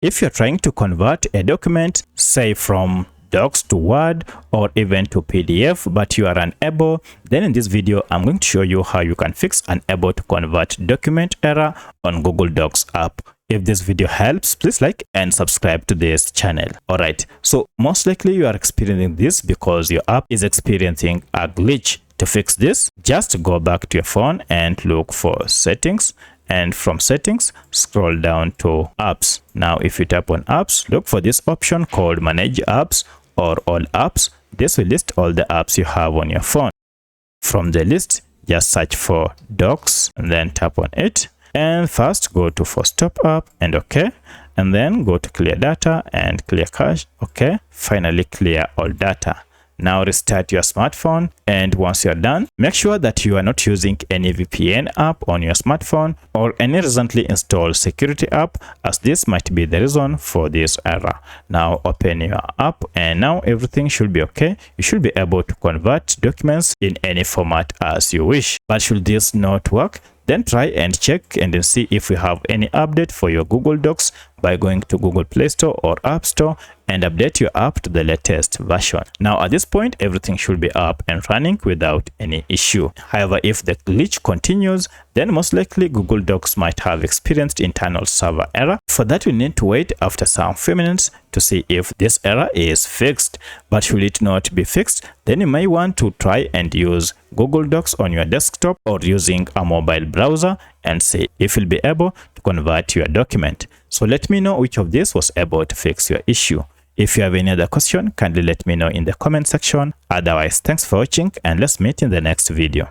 If you're trying to convert a document, say from Docs to Word or even to PDF, but you are unable, then in this video I'm going to show you how you can fix unable to convert document error on Google Docs app. If this video helps, please like and subscribe to this channel. Alright, so most likely you are experiencing this because your app is experiencing a glitch. To fix this, just go back to your phone and look for settings, and from settings scroll down to apps. Now if you tap on apps, look for this option called manage apps or all apps. This will list all the apps you have on your phone. From the list, just search for Docs and then tap on it, and first go to for stop app and okay, and then go to clear data and clear cache. Okay, finally clear all data. Now restart your smartphone, and once you're done, make sure that you are not using any VPN app on your smartphone or any recently installed security app, as this might be the reason for this error. Now open your app, and now everything should be okay. You should be able to convert documents in any format as you wish. But should this not work, then try and check and then see if you have any update for your Google Docs by going to Google Play Store or App Store and update your app to the latest version. Now at this point, everything should be up and running without any issue. However, if the glitch continues, then most likely Google Docs might have experienced internal server error. For that, you need to wait after some few minutes to see if this error is fixed. But should it not be fixed, then you may want to try and use Google Docs on your desktop or using a mobile browser and see if you'll be able to convert your document. So let me know which of these was able to fix your issue. If you have any other question, kindly let me know in the comment section. Otherwise, thanks for watching, and let's meet in the next video.